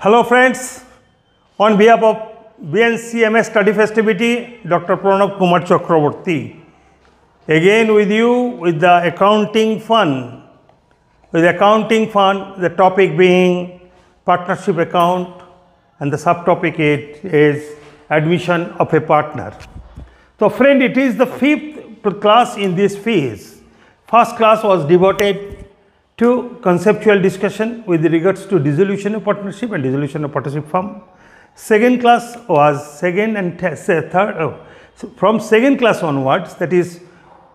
Hello friends, on behalf of BNCMS Study Festivity, Dr. Pranav Kumar Chakraborty, again with you with the accounting fund. With accounting fund, the topic being partnership account and the subtopic is admission of a partner. So friend, it is the fifth class in this phase. First class was devoted to conceptual discussion with regards to dissolution of partnership and dissolution of partnership firm. Second class was from second class onwards, that is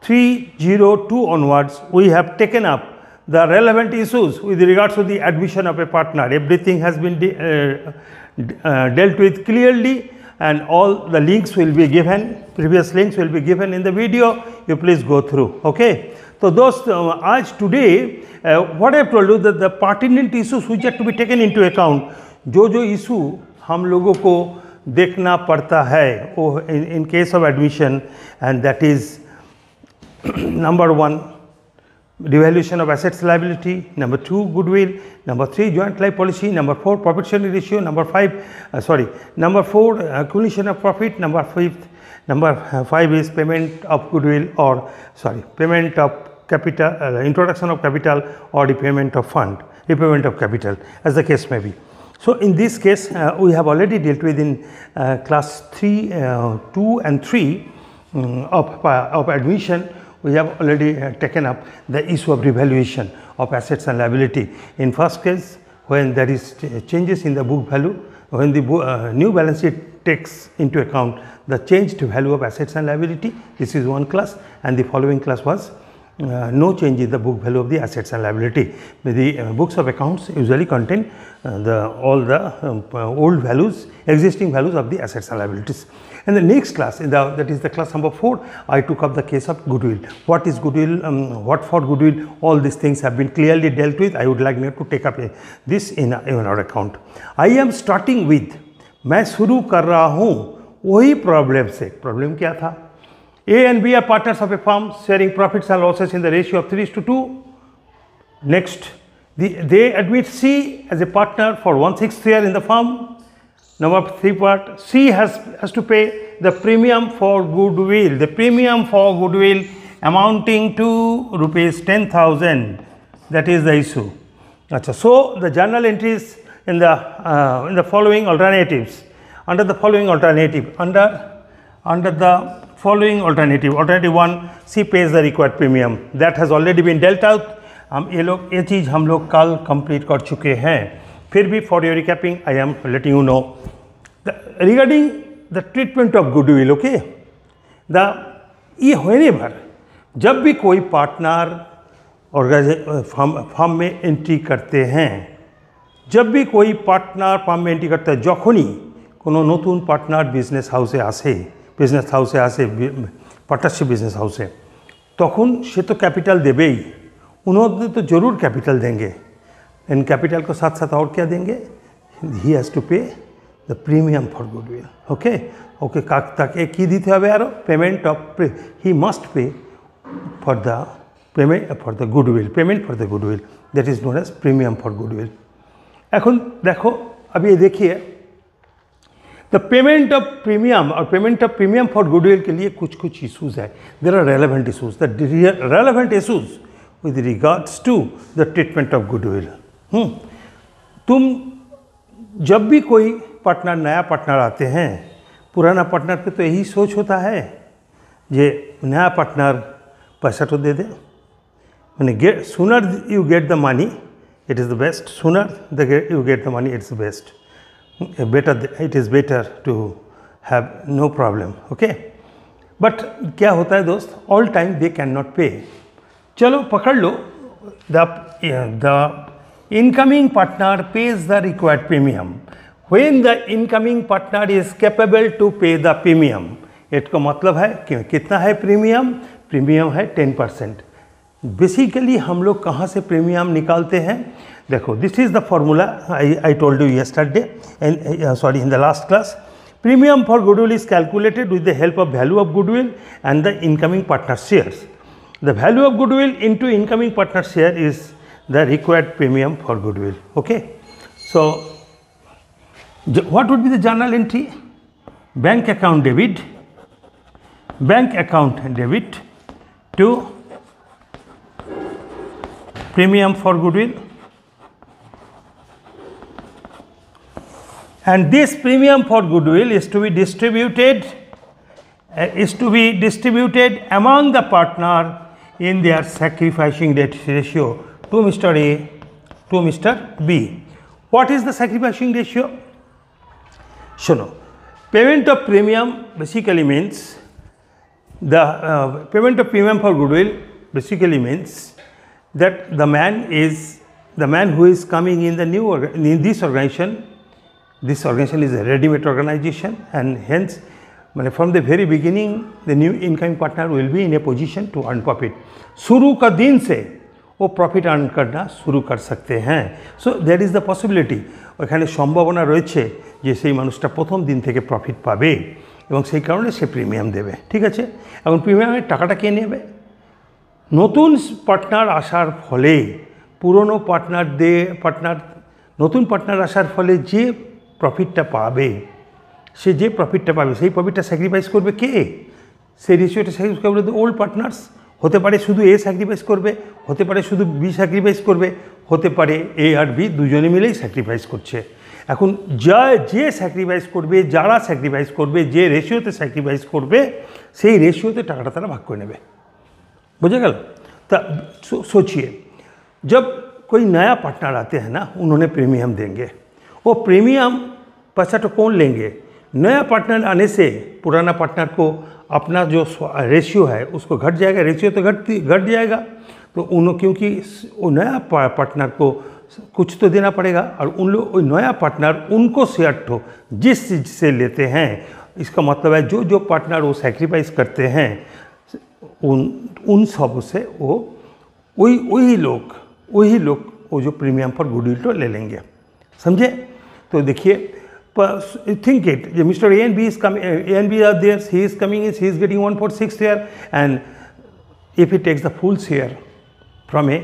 302 onwards, we have taken up the relevant issues with regards to the admission of a partner. Everything has been dealt with clearly, and all the links will be given, previous links will be given in the video. You please go through. Okay. So those as today what I have told you that the pertinent issues which are to be taken into account, जो issue हम लोगों को देखना पड़ता है वो in case of admission, and that is number 1 devaluation of assets liability, number 2 goodwill, number 3 joint life policy, number 4 profit sharing ratio, number 4 accumulation of profit, number 5 is payment of goodwill or payment of capital, introduction of capital or repayment of capital, as the case may be. So in this case we have already dealt with in class 2 and 3 of admission. We have already taken up the issue of revaluation of assets and liability. In first case, when there is changes in the book value, when the new balance sheet takes into account the changed value of assets and liability, this is one class, and the following class was no change in the book value of the assets and liability. The books of accounts usually contain all the old values, existing values of the assets and liabilities. And the next class, that is the class number 4, I took up the case of goodwill. What is goodwill? What for goodwill? All these things have been clearly dealt with. I would like me to take up this in our account. I am starting with, मैं शुरू कर रहा हूँ वही problem से. Problem क्या था? A and B are partners of a firm sharing profits and losses in the ratio of 3:2. Next, they admit C as a partner for 1/6 share in the firm. Number 3 part, C has to pay the premium for goodwill. The premium for goodwill amounting to rupees 10,000. That is the issue. So the journal entries in the following alternatives. Under the following alternative, alternative 1, C pays the required premium. That has already been dealt out. ये चीज़ हम लोग कल complete कर चुके हैं. फिर भी for your recapping, I am letting you know regarding the treatment of goodwill. Okay, ये whenever जब भी कोई पार्टनर फर्म में एंट्री करते हैं, जब भी कोई पार्टनर फर्म में एंट्री करता है, যখনই কোনো নতুন পার্টনার বিজনেস হাউসে আসে পার্টনারশিপ বিজনেস হাউসে, তখন সে তো ক্যাপিটাল देबेई, उन्होंने तो जरूर कैपिटल देंगे. इन कैपिटल को साथ साथ और क्या देंगे? He has to pay the premium for goodwill. Okay ताकि की दीते हैं यारो payment of he must pay for the payment for the goodwill, payment for the goodwill, that is known as premium for goodwill. এখন देखो अभी ये देखिए द पेमेंट ऑफ प्रीमियम और payment of premium for goodwill के लिए कुछ issues है. There are relevant issues, the relevant issues with regards to the treatment of goodwill. तुम जब भी कोई पार्टनर, नया पार्टनर आते हैं, पुराना पार्टनर पे तो यही सोच होता है ये नया पार्टनर पैसा तो दे दे. मैंने sooner you get the money, it is the best. Sooner you get the money, it's the best. It is better to have no problem. Okay, but क्या होता है दोस्त? All time they cannot pay. चलो पकड़ लो, the incoming partner pays the required premium. When the incoming partner is capable to pay the premium, इसका मतलब है कि कितना है प्रीमियम? प्रीमियम है 10%. बेसिकली हम लोग कहाँ से प्रीमियम निकालते हैं? देखो, this is the formula I told you yesterday in the last class. Premium for goodwill is calculated with the help of value of goodwill and the incoming partner shares. The value of goodwill into incoming partner share is the required premium for goodwill. Okay, so What would be the journal entry? Bank account debit to premium for goodwill, and this premium for goodwill is to be distributed among the partner in their sacrificing ratio to Mr. A to Mr. B. What is the sacrificing ratio? Shuno, payment of premium basically means the payment of premium for goodwill basically means that the man who is coming in in this organization. This organization is a ready-made organization, and hence from the very beginning the new incoming partner will be in a position to earn profit. शुरू का दिन से वो profit earn करना शुरू कर सकते हैं. So that is the possibility. ওখানে সম্ভাবনা রয়েছে যে সেই মানুষটা প্রথম দিন থেকে প্রফিট পাবে এবং সেই কারণে সে প্রিমিয়াম দেবে. ঠিক আছে, এখন প্রিমিয়ামের টাকাটা কে নেবে? নতুন পার্টনার আসার ফলে পুরনো নতুন পার্টনার আসার ফলে যে প্রফিটটা পাবে সেই প্রফিটটা স্যাক্রিফাইস করবে কে? সেই রেশিওটা স্যাক্রিফাইস করবে ওল্ড পার্টনার্স. হতে পারে শুধু এ স্যাক্রিফাইস করবে, হতে পারে শুধু বি স্যাক্রিফাইস করবে, হতে পারে এ আর বি দুজনে মিলেই স্যাক্রিফাইস করছে. এখন যে স্যাক্রিফাইস করবে, যারা স্যাক্রিফাইস করবে, যে রেশিওতে স্যাক্রিফাইস করবে সেই রেশিওতে টাকাটা তারা ভাগ করে নেবে. बुझे गल? तो सोचिए, जब कोई नया पार्टनर आते हैं ना, उन्होंने प्रीमियम देंगे. वो प्रीमियम पैसा तो कौन लेंगे? नया पार्टनर आने से पुराना पार्टनर को अपना जो रेशियो है उसको घट जाएगा. रेशियो तो घट जाएगा. तो क्योंकि वो नया पार्टनर को कुछ तो देना पड़ेगा, और नया पार्टनर उनको शेयर तो जिस चीज़ से लेते हैं, इसका मतलब है जो पार्टनर वो सैक्रिफाइस करते हैं उन सब से वही लोग वो जो प्रीमियम पर गुडविल तो ले लेंगे. समझे? तो देखिए, think it, Mr. A and B is coming, A and B are there, he is coming in, he is getting 1/6 share, and if he takes the full share from A,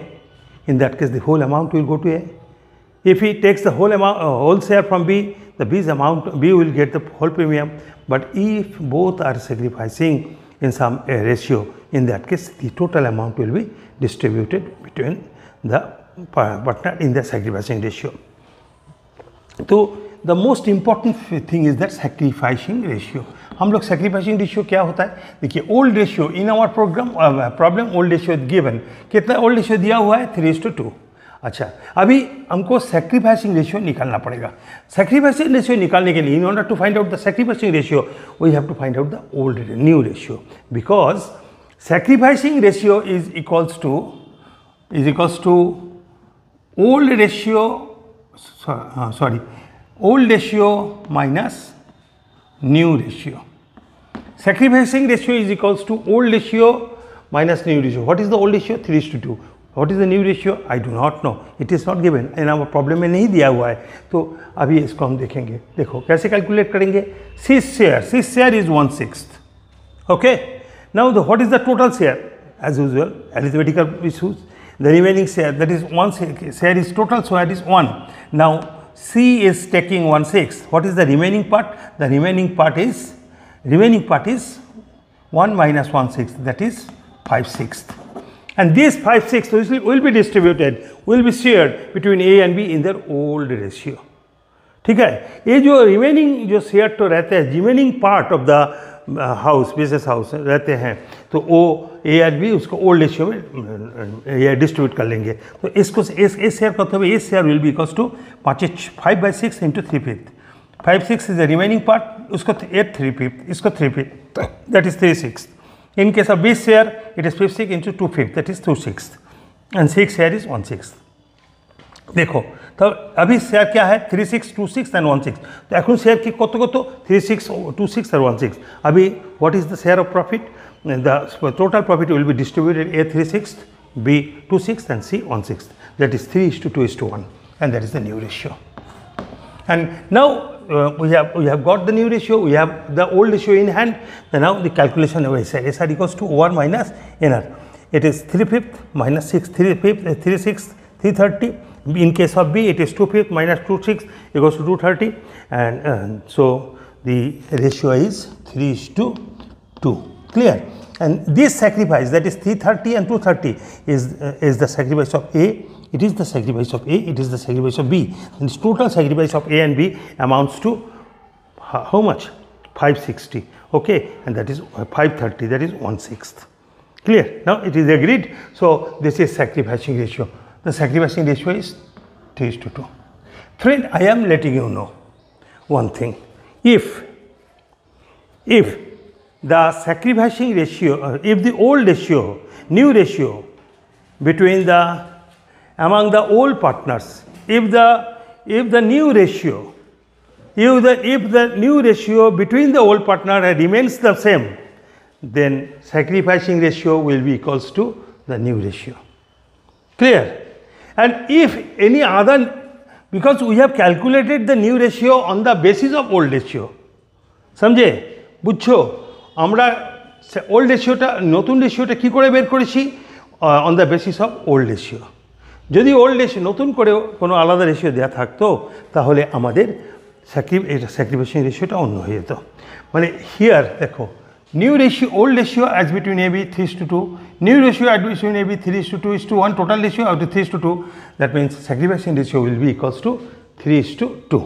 in that case the whole amount will go to A. If he takes the whole share from B, the B will get the whole premium. But if both are sacrificing in some ratio, in that case the total amount will be distributed between the partner in the sacrificing ratio. So the most important thing is that sacrificing ratio. हम लोग sacrificing ratio क्या होता है? देखिए, old ratio in our problem old ratio given. कितना old ratio दिया हुआ है? 3:2. अच्छा, अभी हमको sacrificing ratio निकालना पड़ेगा. sacrificing ratio निकालने के लिए, in order to find out the sacrificing ratio, we have to find out the new ratio, because sacrificing ratio is equals to old ratio minus new ratio. Sacrificing ratio is equals to old ratio minus new ratio. What is the old ratio? 3:2. What is the new ratio? I do not know. It is not given. in our problem में नहीं दिया हुआ है. तो अभी इसको हम देखेंगे. देखो कैसे कैलकुलेट करेंगे. Six share is 1/6. Okay. Now what is the total share? As usual, arithmetical issues. The remaining share, that is one share is total, so that is 1. Now C is taking 1/6. What is the remaining part? The remaining part is 1 minus 1/6, that is 5/6. And this 5/6 will be distributed, will be shared between A and B in their old ratio. ठीक है. ये जो remaining जो share तो रहते हैं, remaining part of the business house रहते हैं, तो वो ए और बी उसको ओल्ड रेशियो में डिस्ट्रीब्यूट कर लेंगे. तो इसको इस शेयर का मतलब इस share will be equals to 5/6 into 3/5. 5/6 is the remaining part, उसको 8/3, इसको 3/5, that is 3/6. In case of B's share it is 5/6 into 2/5, that is 2/6, and 6 share is 1/6. देखो तो अभी शेयर क्या है? 3/6, 2/6 एंड 1/6. तो এখন शेयर की কত 3/6, 2/6 और 1/6. अभी what is the share of profit? The total profit will be distributed A 3/6, B 2/6 and C 1/6. That is 3:2:1, and that is the new ratio. And now we have got the new ratio, we have the old ratio in hand. And now the calculation of SR equals to 1 minus NR. It is 3/5 minus 6, 3/5, 3/6, 330. In case of B, it is 2/5 minus 2/6 equals to 230, and so the ratio is 3:2. Clear? And this sacrifice, that is 330 and 230, is the sacrifice of A. It is the sacrifice of A. It is the sacrifice of B. And this total sacrifice of A and B amounts to how much? 560. Okay, and that is 530. That is 1/6. Clear? Now it is agreed. So this is sacrificing ratio. The sacrificing ratio is 3:2. Friend, I am letting you know one thing. If the sacrificing ratio, if the old ratio, new ratio between among the old partners, if the new ratio between the old partner remains the same, then sacrificing ratio will be equals to the new ratio. Clear? And if any other, because we have calculated the new ratio on the basis of old ratio, समझे बुझছো আমরা old রেশিওটা নতুন রেশিওটা কি করে বের করেছি on the basis of old ratio যদি ওল্ড রেশিও নতুন করে কোনো আলাদা রেশিও দেওয়া থাকতো তাহলে আমাদের স্যাক্রিফাইসিং রেশিওটা অন্য হয়ে যেত মানে হিয়ার দেখো new ratio old ratio as between AB 3:2 new ratio as between AB 3:2:1 total ratio out to 3:2 that means sacrificing ratio will be equals to 3:2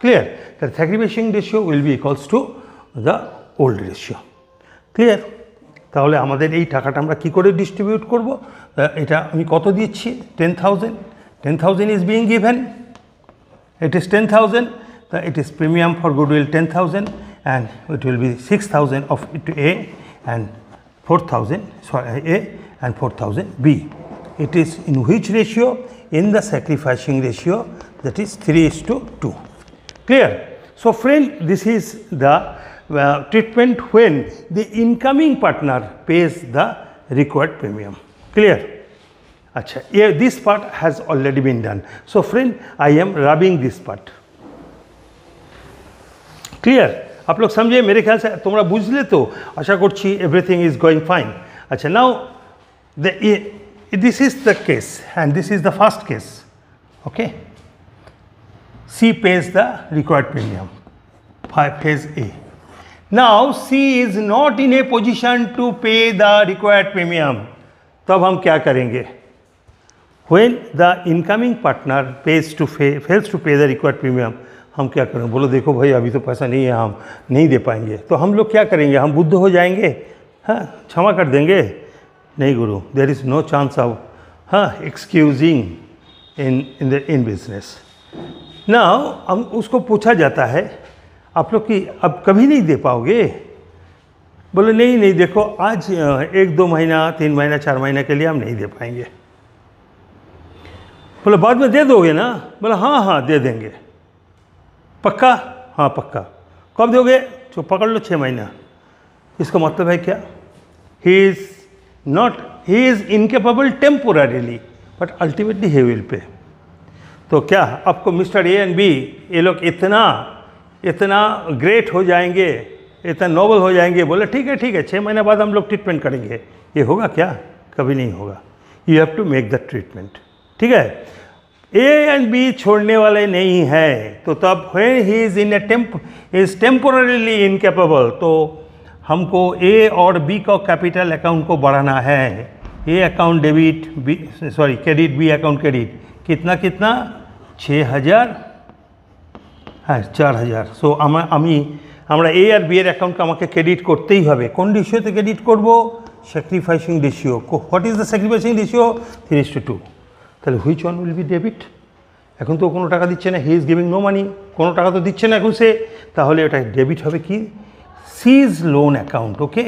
clear the sacrificing ratio will be equals to the old ratio clear তাহলে আমাদের এই টাকাটা আমরা কি করে distribute করব এটা আমি কত দিচ্ছি 10000 is being given it is 10000 it is premium for goodwill 10000 and it will be 6000 of it to A and 4000 sorry A and 4000 B. It is in which ratio? In the sacrificing ratio, that is 3:2. Clear? So friend, this is the treatment when the incoming partner pays the required premium. Clear? Achha, yeah, this part has already been done. So friend, I am rubbing this part. Clear? आप लोग समझे मेरे ख्याल से तुम्हारा बुझले तो आशा करছি everything is going fine. अच्छा now this is the case and this is the first case. Okay. C pays the required premium. Pays A. Now C is not in a position to pay the required premium. तब हम क्या करेंगे? When the incoming partner fails to pay the required premium, हम क्या करें बोलो देखो भाई अभी तो पैसा नहीं है हम नहीं दे पाएंगे तो हम लोग क्या करेंगे हम बुद्ध हो जाएंगे हाँ क्षमा कर देंगे नहीं गुरु there is no chance of हाँ एक्सक्यूजिंग इन बिजनेस नाउ हम उसको पूछा जाता है आप लोग कि अब कभी नहीं दे पाओगे बोले नहीं देखो आज 1-2 महीना 3 महीना 4 महीना के लिए हम नहीं दे पाएंगे बोले बाद में दे दोगे ना बोले हाँ दे देंगे पक्का हाँ पक्का कब दोगे तो पकड़ लो 6 महीना इसका मतलब है क्या he is incapable temporarily but ultimately he will pay तो क्या आपको मिस्टर ए एंड बी ये लोग इतना ग्रेट हो जाएंगे इतना नोबल हो जाएंगे बोले ठीक है 6 महीने बाद हम लोग ट्रीटमेंट करेंगे ये होगा क्या कभी नहीं होगा you have to make the treatment ठीक है A and B छोड़ने वाले नहीं है तो तब when he is temporarily incapable तो हमको A और B का कैपिटल अकाउंट को बढ़ाना है A account debit credit B account credit कितना 6000 हाँ 4000 सो আমরা A আর B এর অ্যাকাউন্টকে আমাকে ক্রেডিট করতেই হবে কোন রেশিওতে ক্রেডিট করব sacrificing ratio what is the sacrificing ratio 3:2 তাহলে which one will be debit এখন তো কোনো টাকা দিচ্ছে না he is giving no money কোনো টাকা তো দিচ্ছে না এখন সে তাহলে ওটা ডেবিট হবে কি C's loan account okay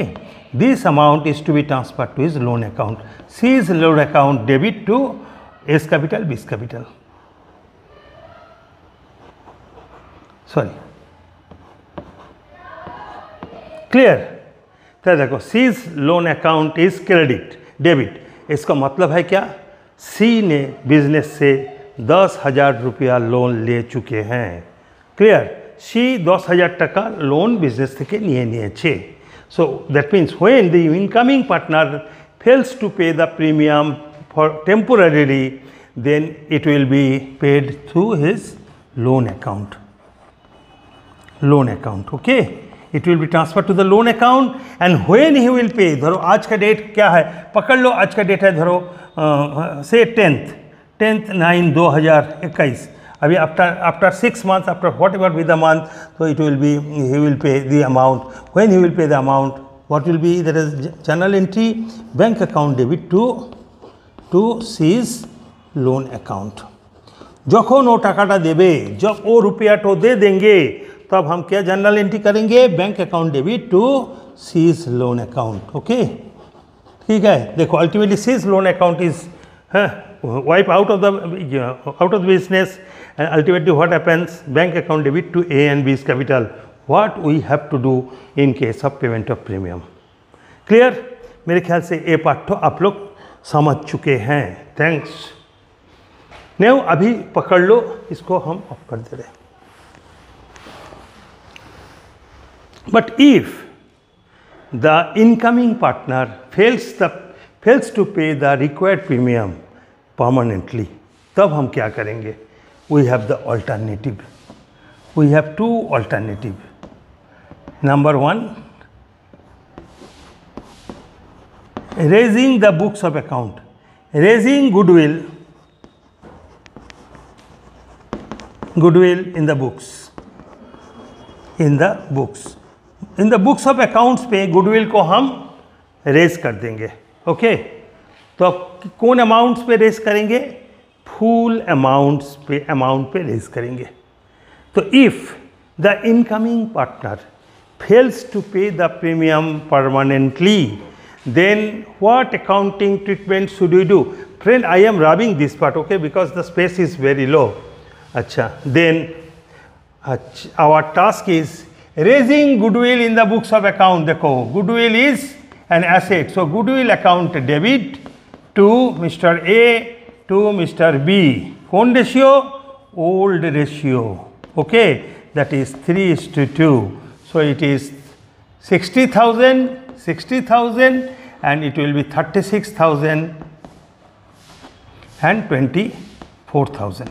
this amount is to be transfer to his loan account C's loan account debit to A's capital B's capital sorry clear तो देखो C's loan account is credit debit इसका मतलब है क्या सी ने business से 10,000 रुपया loan ले चुके हैं क्लियर सी 10,000 টাকা लोन बिजनेस থেকে নিয়েছে so that means when the incoming partner fails to pay the premium for temporarily then it will be paid through his loan account. Okay, it will be transferred to the loan account, and when he will pay, धरो आज का date क्या है, पकड़ लो आज का date है धरो से 10th 9/2021. अभी after 6 months, after whatever be the month, so it will be, he will pay the amount. When he will pay the amount, what will be, there is journal entry, bank account debit to his loan account. যখন ও টাকাটা দেবে, जब वो रुपयाটা दे देंगे, तब हम क्या journal entry करेंगे, bank account debit to C's loan account. Okay, ठीक है. देखो ultimately C's loan account is wipe out of the business, and ultimately what happens, bank account debit to A and B's capital. What we have to do in case of payment of premium. Clear? मेरे ख्याल से ये पाठ तो आप लोग समझ चुके हैं. थैंक्स. नहीं अभी पकड़ लो, इसको हम ऑफ कर दे रहे हैं. But if the incoming partner fails to pay the required premium permanently, तब हम क्या करेंगे? We have the alternative. We have two alternatives. Number one, raising the books of account, raising goodwill in the books. In the books of accounts पे goodwill को हम raise कर देंगे. Okay, तो अब कौन अमाउंट्स पे रेज करेंगे? फुल अमाउंट पे रेज करेंगे. तो if the incoming partner fails to pay the premium permanently, then what accounting treatment should we do? Friend, I am rubbing this part, okay, because the space is very low. अच्छा, then our task is raising goodwill in the books of account. देखो goodwill is an asset, so goodwill account debit to Mr. A to Mr. B. कौन ratio? Old ratio. Okay, that is 3:2. So it is 60,000 and it will be 36,000 and 24,000.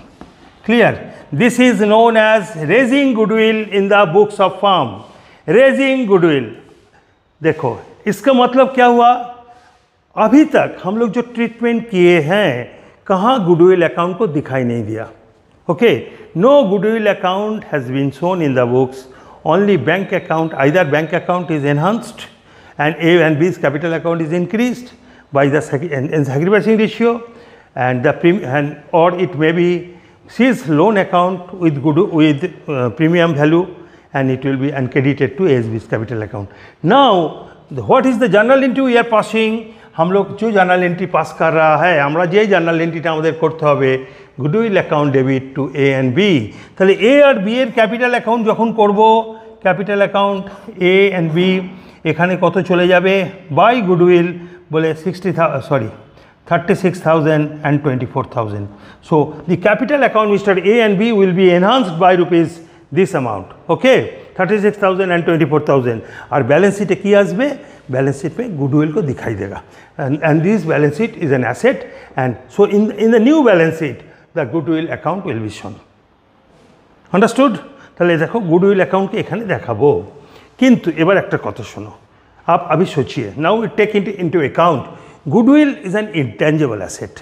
Clear? This is known as raising goodwill in the books of firm. Raising goodwill. देखो इसका मतलब क्या हुआ? अभी तक हम लोग जो ट्रीटमेंट किए हैं, कहाँ गुडविल अकाउंट को दिखाई नहीं दिया. Okay, no goodwill account has been shown in the books. Only bank account, either bank account is enhanced and A and B's capital account is increased by the sacrificing ratio, and or it may be C's loan account with premium value, and it will be uncredited to A and B's capital account. Now what is the journal entry we are passing? हम लोग जो journal entry पास कर रहा है, আমরা যে journal এন্ট্রিটা আমাদের করতে হবে, goodwill account debit to A and B. তাহলে এ আর বি এর ক্যাপিটাল অ্যাকাউন্ট যখন করব, capital account A and B, এখানে কত চলে যাবে? বাই গুডউইল বলে 36,000 and 24,000. So the capital account Mr. A and B will be enhanced by rupees this amount. Okay, 36,000 and 24,000. और बैलेंस शीट की आसबे, बैलेंस शीट में गुडविल को दिखाई देगा, and this balance sheet is an asset, and so in the new balance sheet the goodwill account will be shown. Understood? তাহলে দেখো goodwill account কে এখানে দেখাবো, কিন্তু এবার একটা কথা শোনো. आप अभी सोचिए, now we take into account goodwill is an intangible asset.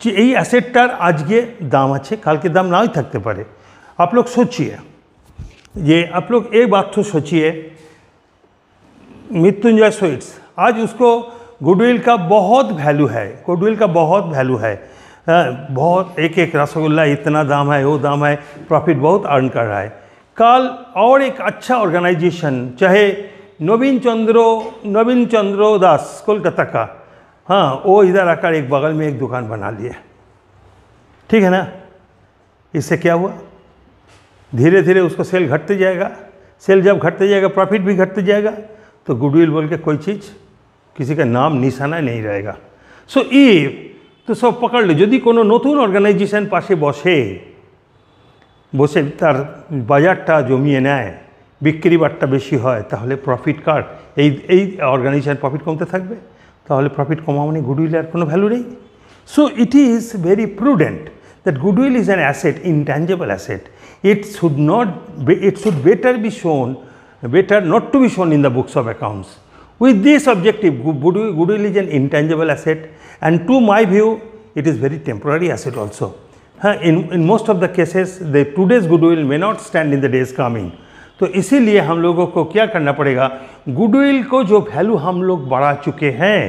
যে এই অ্যাসেটটার আজকে দাম আছে, কালকে দাম নাও থাকতে পারে. आप लोग सोचिए, ये आप लोग एक बात तो सोचिए, मृत्युंजय स्वीट्स आज उसको गुडविल का बहुत वैल्यू है, गुडविल का बहुत वैल्यू है. बहुत एक रसगुल्ला इतना दाम है, वो दाम है, प्रॉफिट बहुत अर्न कर रहा है. कल और एक अच्छा ऑर्गेनाइजेशन, चाहे नवीन चंद्र दास कोलकाता का, हाँ, वो इधर आकर एक बगल में एक दुकान बना लिए. ठीक है ना? इससे क्या हुआ? धीरे धीरे उसको सेल घटते जाएगा. सेल जब घटते जाएगा, प्रॉफिट भी घटते जाएगा, तो गुडविल बोल के कोई चीज़, किसी का नाम निशाना नहीं रहेगा. सो तो सब पकड़ लो, यदि कोनो नतून अर्गानाइजेशन पाशे बसे तार बाजारटा जमिए नेय, बिक्री बारटा बेशी है, ताहले प्रॉफिट काट এই অর্গানাইজেশন প্রফিট কমতে থাকবে, তাহলে প্রফিট কমা মানে গুডউইলের কোনো ভ্যালু নেই. So it is very prudent that goodwill is an asset, intangible asset. It should not be, it should better be shown, better not to be shown in the books of accounts. With this objective, goodwill is an intangible asset, and to my view, it is very temporary asset also. In most of the cases, the today's goodwill may not stand in the days coming. तो इसीलिए हम लोगों को क्या करना पड़ेगा, goodwill को जो वैल्यू हम लोग बढ़ा चुके हैं,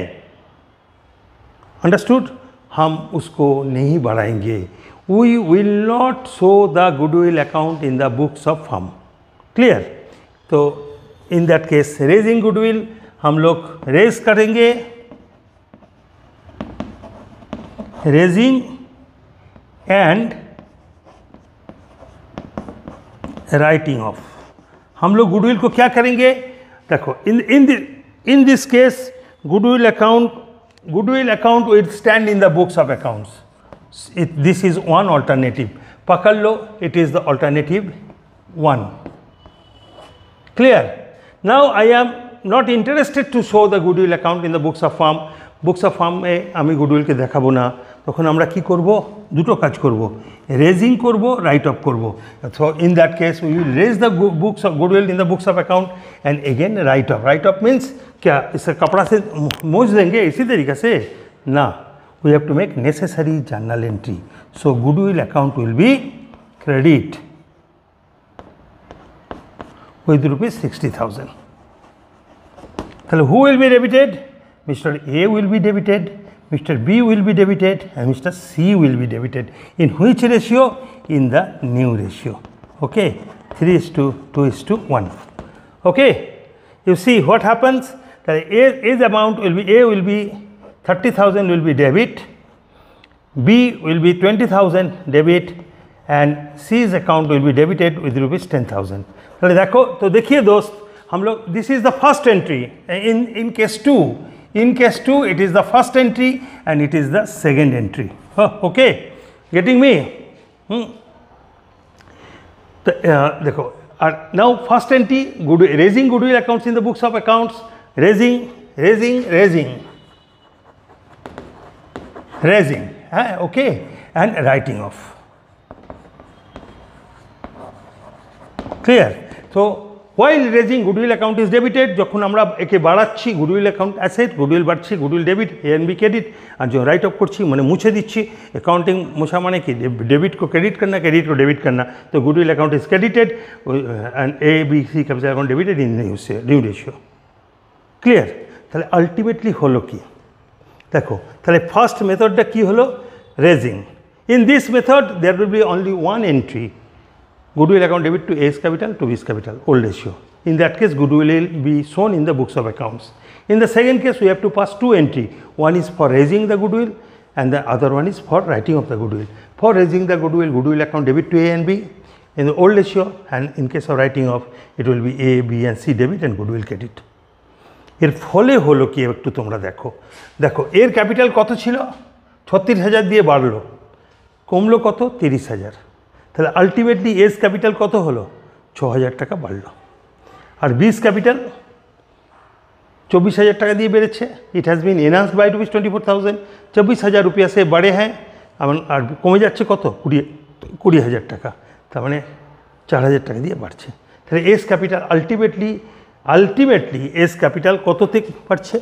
अंडरस्टूड, हम उसको नहीं बढ़ाएंगे. We will not show the goodwill account in the books of firm. Clear? तो in that case raising goodwill हम लोग रेज करेंगे, रेजिंग एंड राइटिंग ऑफ. हम लोग गुडविल को क्या करेंगे, देखो in this case goodwill account will stand in the books of accounts. This is one alternative. पकड़ लो, it is the alternative one. Clear? Now I am not interested to show the goodwill account in the books of firm. Books of firm में আমি গুডউইলকে দেখাবো না, তখন আমরা কি করব, দুটো কাজ করব, রেজিং করব, রাইট অফ করব. So in that case we will raise the books of goodwill in the books of account and again write off. Write off means क्या, इसे कपड़ा से मोज देंगे इसी तरीके से ना, we have to make necessary journal entry. So goodwill account will be credit with ₹60,000. তাহলে who will be debited? Mr. A will be debited, Mr. B will be debited, and Mr. C will be debited. In which ratio? In the new ratio. Okay, 3:2:1. Okay, you see what happens. A's amount will be, A will be 30,000 will be debit, B will be 20,000 debit, and C's account will be debited with ₹10,000. तो देखो, तो देखिए दोस्त, हम लोग, this is the first entry in case 2. In case 2 it is the first entry and it is the second entry. Okay, getting me? तो देखो, now first entry raising goodwill accounts in the books of accounts, raising okay, and writing of. Clear? So while raising goodwill account is debited, যখন আমরা একে বাড়াচ্ছি goodwill account asset, goodwill বাড়ছে, goodwill debit, A and B credit, আর যখন right of করছি মানে মুছে দিচ্ছি, অ্যাকাউন্টিং মোছা মানে কি, डेबिट को क्रेडिट करना, क्रेडिट को डेबिट करना. तो goodwill account is credited and A, B, C capital account debited in new ratio. Clear? তাহলে আলটিমেটলি হলো কি, দেখো, তাহলে ফার্স্ট মেথডটা কি হলো, raising. In this method there will be only one entry, goodwill account debit to A's capital to B's capital, old ratio. In that case, goodwill will be shown in the books of accounts. In the second case, we have to pass two entry. One is for raising the goodwill and the other one is for writing of the goodwill. For raising the goodwill account debit to A and B in the old ratio, and in case of writing off, it will be A, B and C debit and goodwill credit. এর ফলে হলো কি, একটু তোমরা দেখো, এর capital কত ছিল, 36,000 দিয়ে বাড়লো, কমলো কত, 30,000. তাহলে আলটিমেটলি এস ক্যাপিটাল কত হলো, 6,000 টাকা বাড়লো, আর বিস ক্যাপিটাল 24,000 টাকা দিয়ে বেড়েছে. It has been enhanced by ₹24,000. 24,000 रुपया से बड़े हैं, আর কমে যাচ্ছে কত, 20,000 টাকা, তার মানে 4,000 টাকা দিয়ে বাড়ছে. তাহলে S capital ultimately S capital কত থেকে বাড়ছে,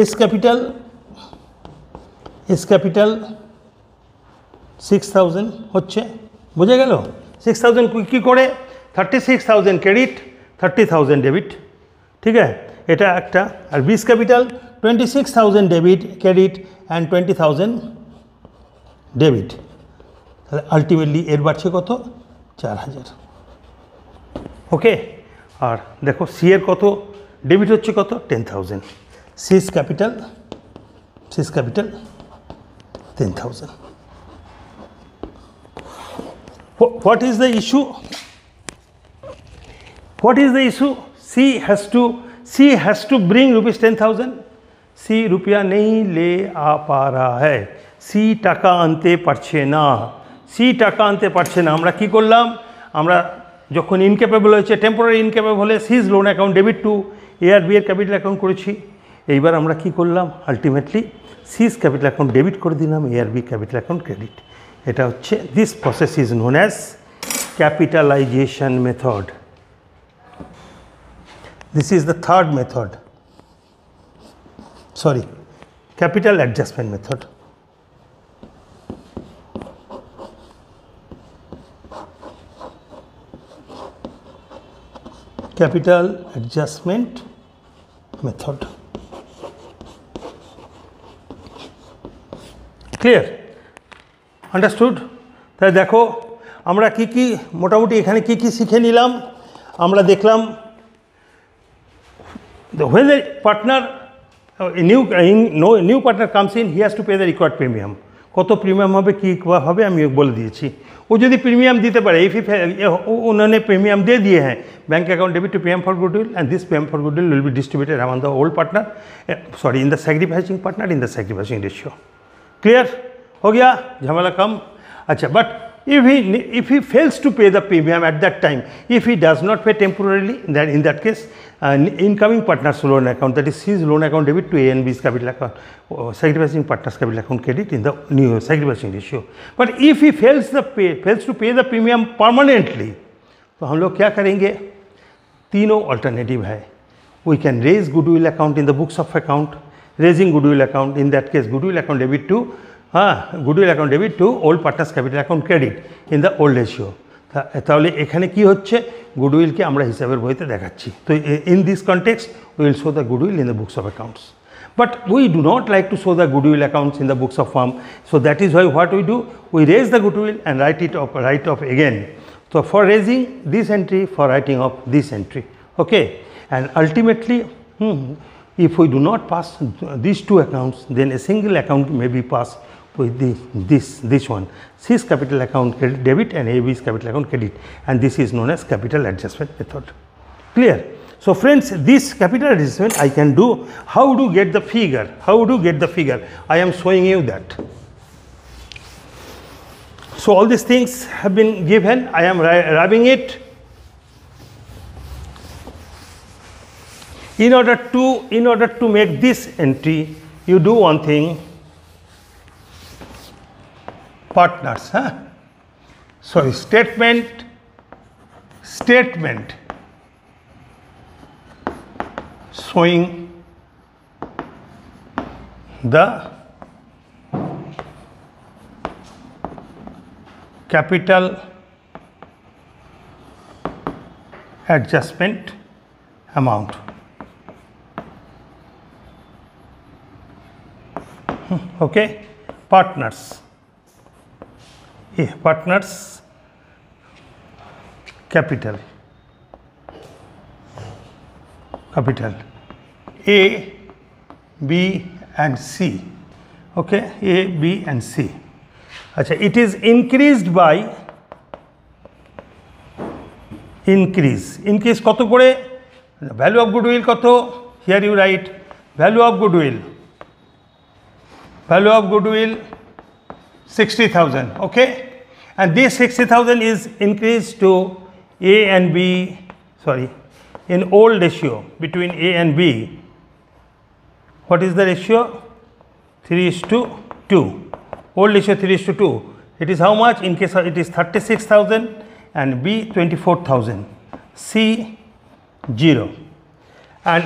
এস ক্যাপিটাল 6,000 হচ্ছে, বোঝা গেল? 6,000 কি করে, 36,000 ক্রেডিট, 30,000 ডেবিট. ঠিক আছে, এটা একটা. আর বিস capital 26,000 debit credit and 20,000 debit. তাহলে আলটিমেটলি এর বাড়ছে কত, 4,000. ওকে, আর দেখো সি এর কত ডেবিট হচ্ছে, কত, 10,000. C's capital 10,000. What is the issue? C has to bring ₹10,000. C रुपया नहीं ले आ पा रहा है, C টাকা আনতে পারছে না, আমরা কি করলাম, আমরা যখন ইনক্যাপেবল হয়েছে, টেম্পোরারি ইনক্যাপেবল হলে C's loan account debit to A R B এর ক্যাপিটাল অ্যাকাউন্ট করেছি, এইবার আমরা কি করলাম, ultimately C's capital account debit করে দিলাম, A R B capital account credit. এটা হচ্ছে this process is known as capitalisation method. This is the third method, sorry, capital adjustment method. Capital adjustment method. Clear? Understood? তাহলে দেখো আমরা কি কি মোটামুটি এখানে কি কি শিখে নিলাম। আমরা দেখলাম when the partner new partner comes in, he has to pay the required premium. কত প্রিমিয়াম হবে কি হবে আমি বলে দিয়েছি। ও যদি প্রিমিয়াম দিতে পারে, if उन्होंने प्रीमियम दे दिए हैं, bank account debit to PM for goodwill and this PM for goodwill will be distributed among the old partner, sorry, in the sacrificing partner in the sacrificing ratio. Clear? हो गया, झमेला कम। अच्छा, but if he fails to pay the premium at that time, if he does not pay temporarily, then in that case incoming partners loan account, that is his loan account debit to A and B's capital account, sacrificing partners capital account credit in the new sacrificing ratio. But if he fails to pay the premium permanently, तो हम लोग क्या करेंगे, तीनों alternative है। We can raise goodwill account in the books of account, raising goodwill account, in that case goodwill account debit to old partners capital account credit in the old ratio. তাহলে এখানে কি হচ্ছে, গুডউইলকে আমরা হিসাবের বইতে দেখাচ্ছি। তো in this context we will show the goodwill in the books of accounts, but we do not like to show the goodwill accounts in the books of firm, so that is why what we do, we raise the goodwill and write off again. So for raising this entry, for writing off this entry, okay, and ultimately if we do not pass these two accounts, then a single account may be passed with this one, C's capital account credit debit and AB's capital account credit, and this is known as capital adjustment method. Clear? So friends, this capital adjustment I can do. How to get the figure? How to get the figure? I am showing you that. So all these things have been given. I am rubbing it. In order to make this entry, you do one thing. Partners, sorry, statement showing the capital adjustment amount. Okay, partners. Partners capital A, B and C. Okay, A, B and C. Achha, it is increased by increase koto kore, value of goodwill koto, here you write value of goodwill 60,000, okay, and this 60,000 is increased to A and B, sorry, in old ratio between A and B. What is the ratio? 3:2. Old ratio 3:2. It is how much? In case it is 36,000 and B 24,000, C 0. And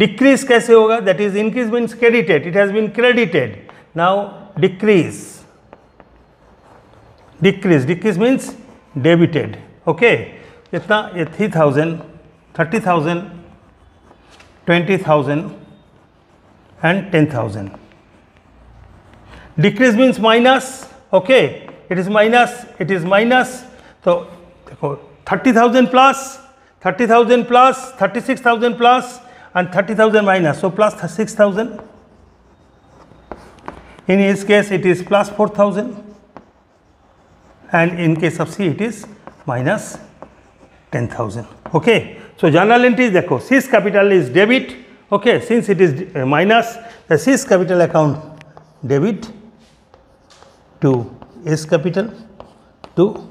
decrease kaise hoga? That is, increase means credited, it has been credited. Now decrease means debited. Okay, kitna? 3,000, 30,000, 20,000 and 10,000. Decrease means minus. Okay, it is minus. So 30,000 plus 36,000 plus and 30,000 minus, so plus 6,000. In his case it is plus 4,000, and in case of C it is minus 10,000. Okay, so journal entries dekho, C's capital is debit. Okay, since it is minus, the C's capital account debit to A's capital to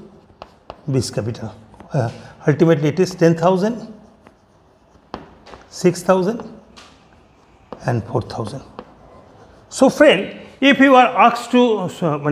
B's capital. Ultimately it is 10,000, 6,000 and 4,000. So friend, if you are asked to,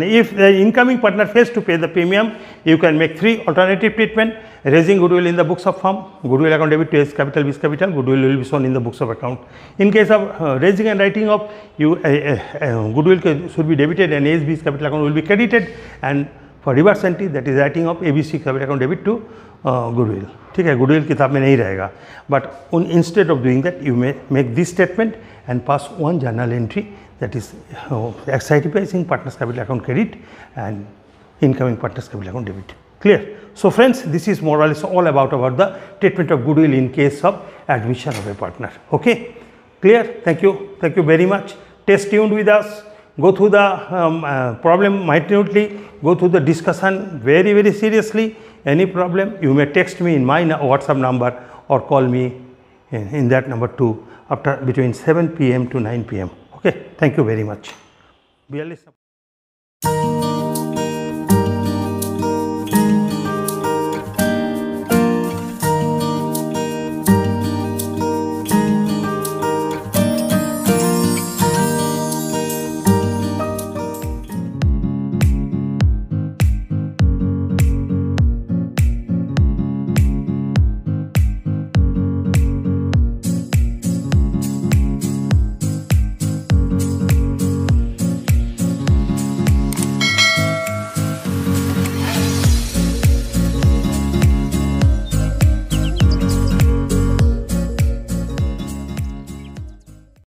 if the incoming partner fails to pay the premium, you can make 3 alternative treatment: raising goodwill in the books of firm, goodwill account debit to S capital, B capital, goodwill will be shown in the books of account. In case of raising and writing off, goodwill should be debited and S B capital account will be credited, and for reverse entry, that is writing off ABC capital account debit to goodwill. ठीक है, goodwill किताब में नहीं रहेगा, but instead of doing that, you may make this statement and pass one journal entry, that is exciting partners capital account credit and incoming partners capital account debit. Clear? So friends, this is more or less all about the treatment of goodwill in case of admission of a partner. Okay, clear? Thank you very much. Stay tuned with us. Go through the problem minutely, go through the discussion very seriously. Any problem, you may text me in my WhatsApp number or call me in that number too between 7 p.m. to 9 p.m. Okay, thank you very much.